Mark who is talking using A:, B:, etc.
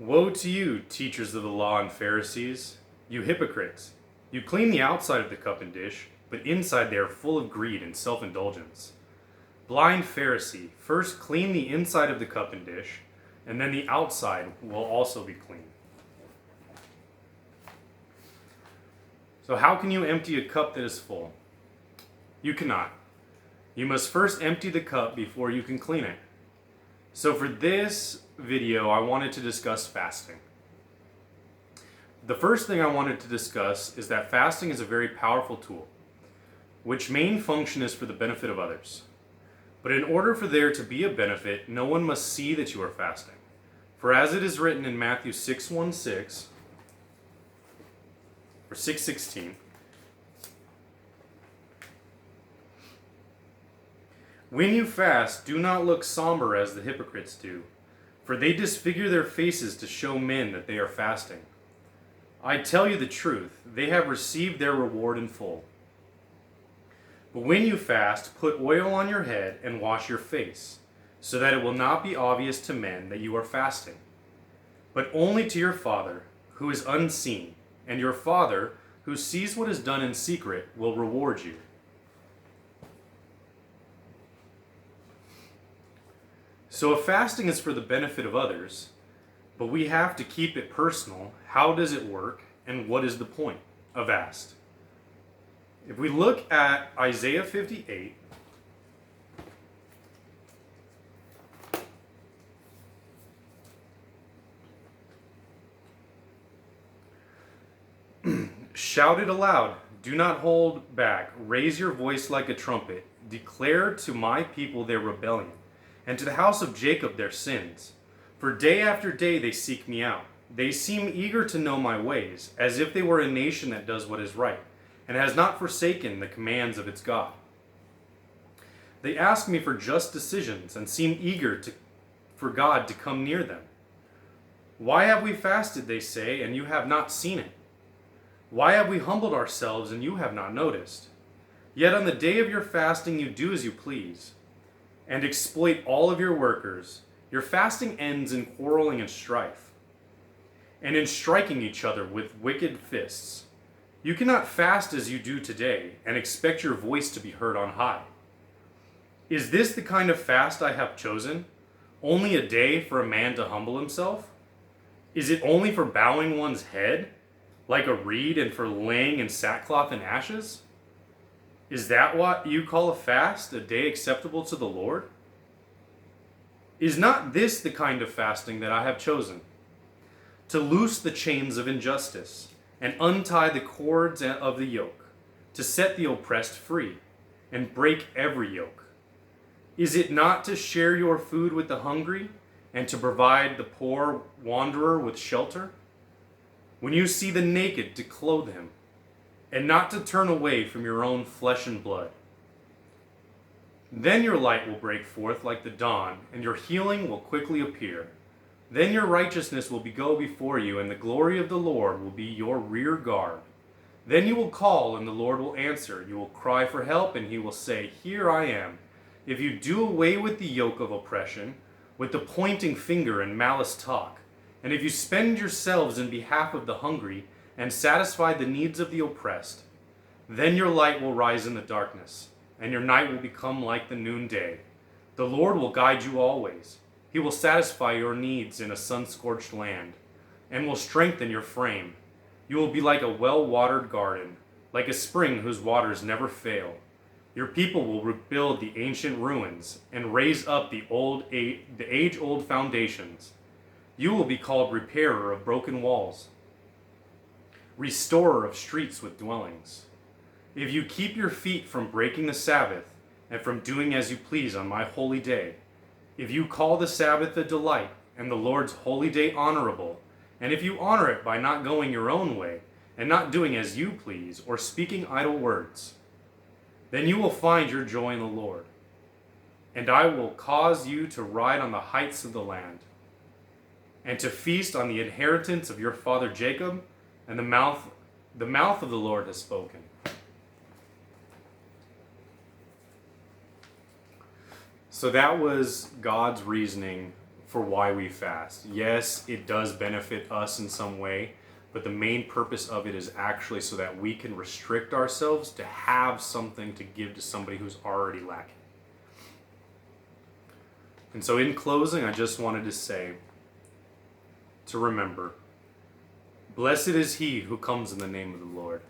A: Woe to you, teachers of the law and Pharisees, you hypocrites! You clean the outside of the cup and dish, but inside they are full of greed and self-indulgence. Blind Pharisee, first clean the inside of the cup and dish, and then the outside will also be clean. So how can you empty a cup that is full? You cannot. You must first empty the cup before you can clean it. So for this video, I wanted to discuss fasting. The first thing I wanted to discuss is that fasting is a very powerful tool, which main function is for the benefit of others. But in order for there to be a benefit, no one must see that you are fasting. For as it is written in Matthew 6:16, or 6:16, when you fast, do not look somber as the hypocrites do, for they disfigure their faces to show men that they are fasting. I tell you the truth, they have received their reward in full. But when you fast, put oil on your head and wash your face, so that it will not be obvious to men that you are fasting, but only to your Father who is unseen, and your Father who sees what is done in secret will reward you. So if fasting is for the benefit of others, but we have to keep it personal, how does it work and what is the point of fast? If we look at Isaiah 58, shout it aloud, do not hold back, raise your voice like a trumpet, declare to my people their rebellion, and to the house of Jacob their sins. For day after day they seek me out. They seem eager to know my ways, as if they were a nation that does what is right, and has not forsaken the commands of its God. They ask me for just decisions, and seem eager for God to come near them. Why have we fasted, they say, and you have not seen it? Why have we humbled ourselves, and you have not noticed? Yet on the day of your fasting you do as you please, and exploit all of your workers. Your fasting ends in quarreling and strife, and in striking each other with wicked fists. You cannot fast as you do today, and expect your voice to be heard on high. Is this the kind of fast I have chosen? Only a day for a man to humble himself? Is it only for bowing one's head, like a reed, and for laying in sackcloth and ashes? Is that what you call a fast, a day acceptable to the Lord? Is not this the kind of fasting that I have chosen? To loose the chains of injustice, and untie the cords of the yoke, to set the oppressed free, and break every yoke? Is it not to share your food with the hungry, and to provide the poor wanderer with shelter? When you see the naked, to clothe him, and not to turn away from your own flesh and blood. Then your light will break forth like the dawn, and your healing will quickly appear. Then your righteousness will go before you, and the glory of the Lord will be your rear guard. Then you will call, and the Lord will answer. You will cry for help, and he will say, here I am. If you do away with the yoke of oppression, with the pointing finger and malice talk, and if you spend yourselves in behalf of the hungry, and satisfy the needs of the oppressed, then your light will rise in the darkness, and your night will become like the noonday. The Lord will guide you always. He will satisfy your needs in a sun-scorched land, and will strengthen your frame. You will be like a well-watered garden, like a spring whose waters never fail. Your people will rebuild the ancient ruins, and raise up the age-old foundations. You will be called repairer of broken walls, restorer of streets with dwellings. If you keep your feet from breaking the Sabbath, and from doing as you please on my holy day, if you call the Sabbath a delight, and the Lord's holy day honorable, and if you honor it by not going your own way, and not doing as you please, or speaking idle words, then you will find your joy in the Lord. And I will cause you to ride on the heights of the land, and to feast on the inheritance of your father Jacob, and the mouth of the Lord has spoken. So that was God's reasoning for why we fast. Yes, it does benefit us in some way, but the main purpose of it is actually so that we can restrict ourselves to have something to give to somebody who's already lacking. And so in closing, I just wanted to say, to remember, blessed is he who comes in the name of the Lord.